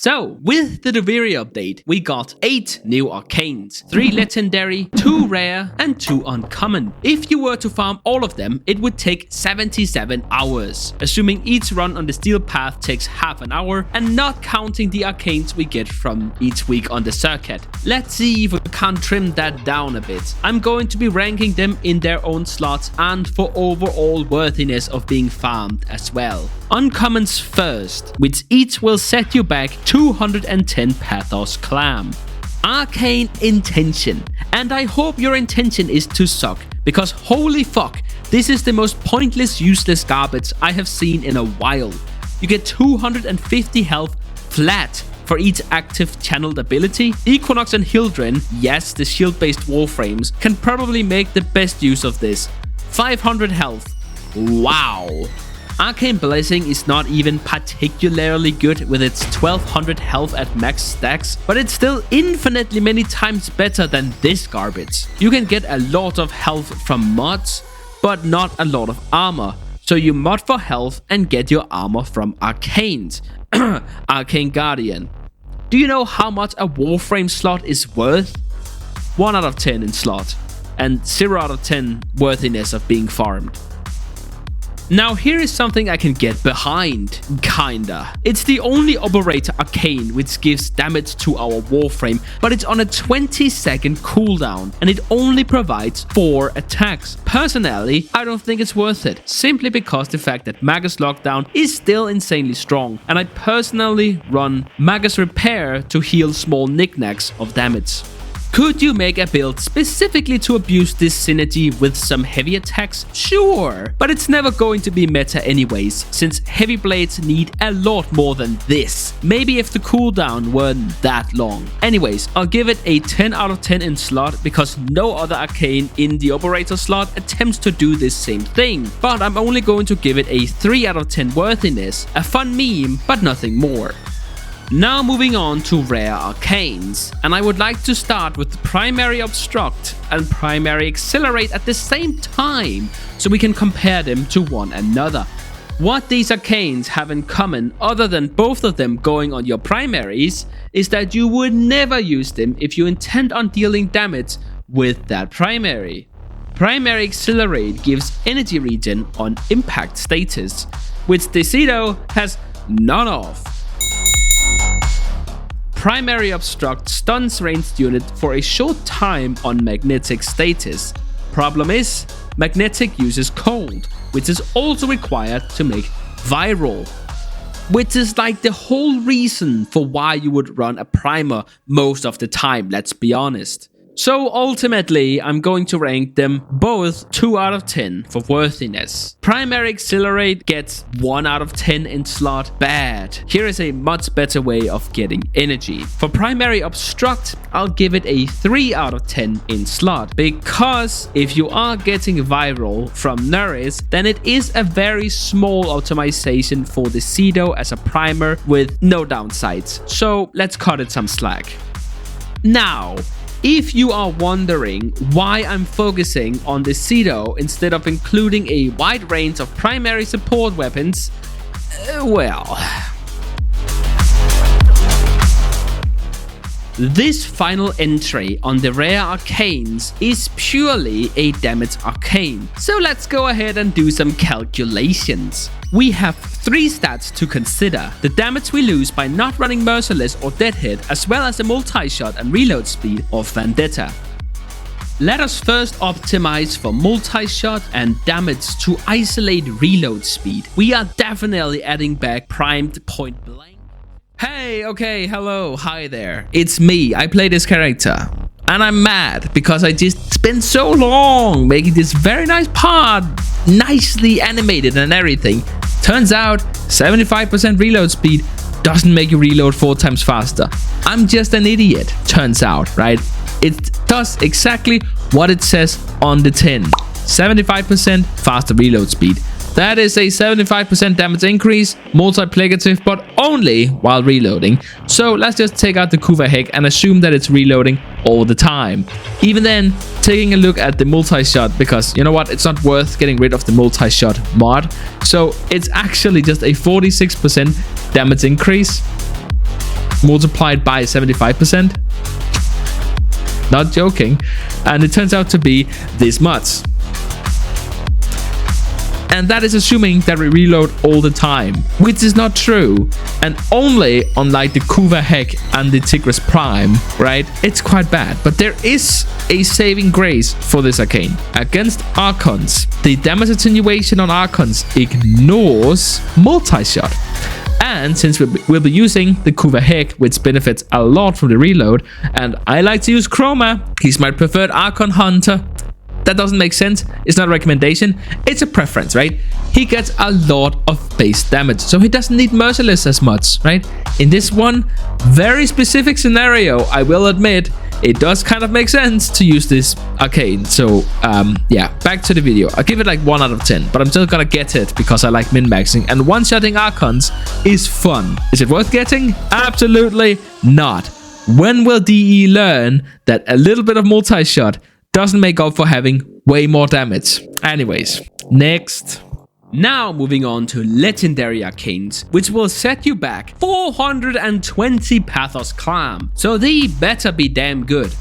So, with the Duviri update, we got 8 new Arcanes, 3 legendary, 2 rare, and 2 uncommon. If you were to farm all of them, it would take 77 hours, assuming each run on the steel path takes half an hour, and not counting the Arcanes we get from each week on the circuit. Let's see if we can't trim that down a bit. I'm going to be ranking them in their own slots and for overall worthiness of being farmed as well. Uncommons first, which each will set you back 210 Pathos Clam. Arcane Intention, and I hope your intention is to suck, because holy fuck, this is the most pointless, useless garbage I have seen in a while. You get 250 health flat for each active channeled ability. Equinox and Hildren, yes, the shield-based Warframes, can probably make the best use of this. 500 health. Wow. Arcane Blessing is not even particularly good with its 1200 health at max stacks, but it's still infinitely many times better than this garbage. You can get a lot of health from mods, but not a lot of armor. So you mod for health and get your armor from Arcanes. Arcane Guardian. Do you know how much a Warframe slot is worth? 1 out of 10 in slot, and 0 out of 10 worthiness of being farmed. Now here is something I can get behind, kinda. It's the only operator Arcane which gives damage to our Warframe, but it's on a 20-second cooldown, and it only provides 4 attacks. Personally, I don't think it's worth it, simply because the fact that Magus Lockdown is still insanely strong, and I personally run Magus Repair to heal small knickknacks of damage. Could you make a build specifically to abuse this synergy with some heavy attacks? Sure, but it's never going to be meta anyways, since heavy blades need a lot more than this. Maybe if the cooldown weren't that long. Anyways, I'll give it a 10 out of 10 in slot because no other Arcane in the operator slot attempts to do this same thing. But I'm only going to give it a 3 out of 10 worthiness, a fun meme, but nothing more. Now moving on to rare Arcanes, and I would like to start with the primary Obstruct and primary Exhilarate at the same time, so we can compare them to one another. What these Arcanes have in common, other than both of them going on your primaries, is that you would never use them if you intend on dealing damage with that primary. Primary Exhilarate gives energy regen on impact status, which Decido has none of. Primary Obstruct stuns ranged unit for a short time on magnetic status. Problem is, magnetic uses cold, which is also required to make viral. Which is like the whole reason for why you would run a primer most of the time, let's be honest. So ultimately, I'm going to rank them both 2 out of 10 for worthiness. Primary Exhilarate gets 1 out of 10 in slot. Bad. Here is a much better way of getting energy. For Primary Obstruct, I'll give it a 3 out of 10 in slot, because if you are getting viral from Nourish, then it is a very small optimization for the Decido as a primer with no downsides. So let's cut it some slack. Now, if you are wondering why I'm focusing on the Decido instead of including a wide range of primary support weapons, well, this final entry on the rare Arcanes is purely a damage Arcane, so let's go ahead and do some calculations. We have 3 stats to consider: the damage we lose by not running Merciless or Deadhit, as well as the multi-shot and reload speed of Vendetta. Let us first optimize for multi-shot and damage to isolate reload speed. We are definitely adding back primed point blank. Hey, okay, hello, hi there. It's me, I play this character. And I'm mad because I just spent so long making this very nice part, nicely animated and everything. Turns out 75% reload speed doesn't make you reload 4 times faster. I'm just an idiot, turns out, right? It does exactly what it says on the tin. 75% faster reload speed. That is a 75% damage increase, multiplicative, but only while reloading. So let's just take out the Kuva Heck and assume that it's reloading all the time. Even then, taking a look at the multi-shot, because you know what, it's not worth getting rid of the multi-shot mod. So it's actually just a 46% damage increase. multiplied by 75%. Not joking. And it turns out to be this much. And that is assuming that we reload all the time, which is not true. And only on like the Kuva Heck and the Tigris Prime, right? It's quite bad. But there is a saving grace for this Arcane. Against Archons, the damage attenuation on Archons ignores multi-shot. And since we'll be using the Kuva Heck, which benefits a lot from the reload, and I like to use Chroma, he's my preferred Archon Hunter. That doesn't make sense. It's not a recommendation. It's a preference, right? He gets a lot of base damage, so he doesn't need Merciless as much, right? In this one very specific scenario, I will admit, it does kind of make sense to use this Arcane. So, yeah, back to the video. I'll give it like 1 out of 10, but I'm still gonna get it because I like min-maxing. And one-shotting Archons is fun. Is it worth getting? Absolutely not. When will DE learn that a little bit of multi-shot doesn't make up for having way more damage? Anyways, next. Now moving on to Legendary Arcanes, which will set you back 420 Pathos Clam. So they better be damn good.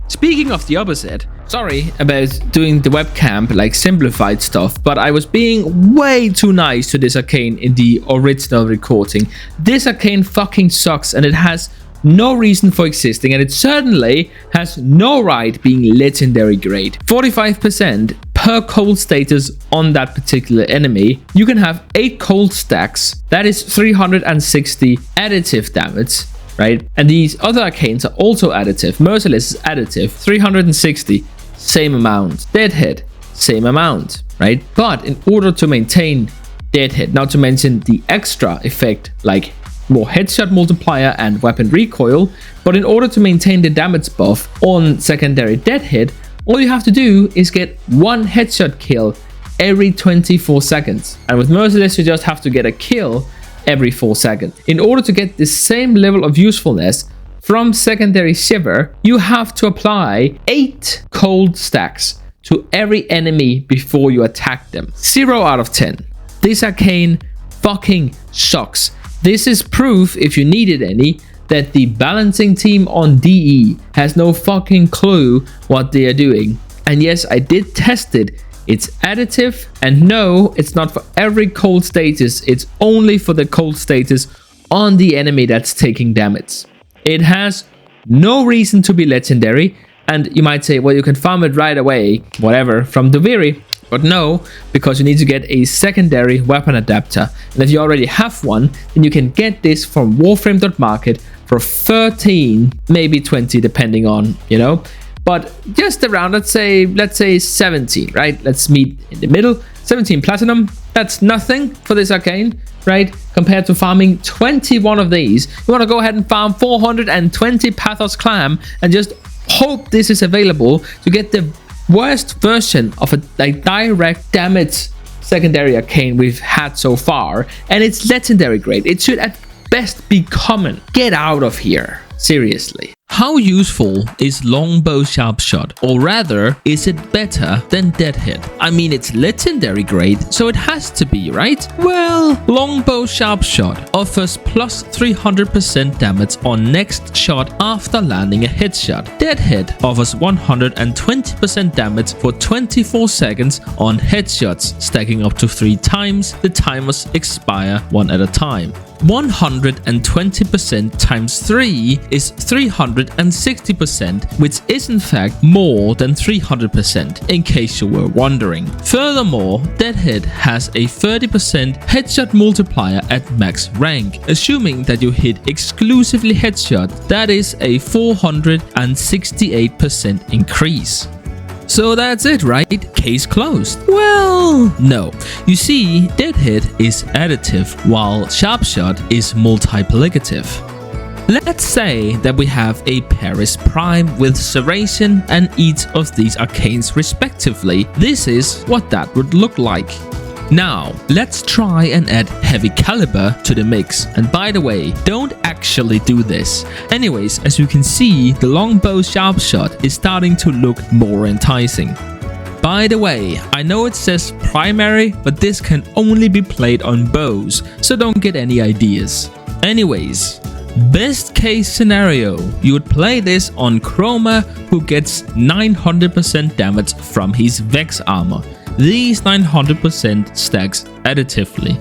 Speaking of the opposite, sorry about doing the webcam like simplified stuff, but I was being way too nice to this Arcane in the original recording. This Arcane fucking sucks, and it has no reason for existing, and it certainly has no right being legendary grade. 45% per cold status on that particular enemy. You can have 8 cold stacks. That is 360 additive damage, right? And these other Arcanes are also additive. Merciless is additive, 360, same amount. Deadhead, same amount, right? But in order to maintain Deadhead, not to mention the extra effect like more headshot multiplier and weapon recoil, but in order to maintain the damage buff on secondary Deadhead, all you have to do is get 1 headshot kill every 24 seconds. And with Merciless, you just have to get a kill every 4 seconds. In order to get the same level of usefulness from secondary Shiver, you have to apply 8 cold stacks to every enemy before you attack them. 0 out of 10. This Arcane fucking sucks. This is proof, if you needed any, that the balancing team on DE has no fucking clue what they are doing. And yes, I did test it. It's additive, and no, it's not for every cold status. It's only for the cold status on the enemy that's taking damage. It has no reason to be legendary, and you might say, well, you can farm it right away, whatever, from Duviri. But no, because you need to get a secondary weapon adapter. And if you already have one, then you can get this from Warframe.market for 13, maybe 20, depending on, you know. But just around, let's say 17, right? Let's meet in the middle. 17 platinum, that's nothing for this Arcane, right? Compared to farming 21 of these. You want to go ahead and farm 420 Pathos Clam and just hope this is available to get the worst version of a like direct damage secondary Arcane we've had so far, and it's legendary grade. It should at best be common. Get out of here, seriously. How useful is Longbow Sharpshot, or rather, is it better than Deadhead? I mean, it's legendary grade, so it has to be, right? Well, Longbow Sharpshot offers plus 300% damage on next shot after landing a headshot. Deadhead offers 120% damage for 24 seconds on headshots, stacking up to 3 times. The timers expire 1 at a time. 120% times 3 is 360%, which is in fact more than 300%, in case you were wondering. Furthermore, Deadhead has a 30% headshot multiplier at max rank. Assuming that you hit exclusively headshot, that is a 468% increase. So that's it, right? Case closed. Well, no. You see, Deadhead is additive, while Sharpshot is multiplicative. Let's say that we have a Paris Prime with Serration and each of these Arcanes respectively. This is what that would look like. Now, let's try and add Heavy Caliber to the mix. And by the way, don't actually do this. Anyways, as you can see, the Longbow Sharpshot is starting to look more enticing. By the way, I know it says primary, but this can only be played on bows, so don't get any ideas. Anyways, Best case scenario, you would play this on Chroma, who gets 900% damage from his Vex armor. These 900% stacks additively.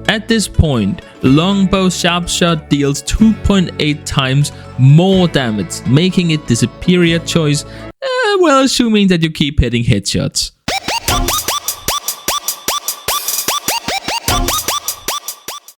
At this point, Longbow Sharpshot deals 2.8 times more damage, making it the superior choice, well, assuming that you keep hitting headshots.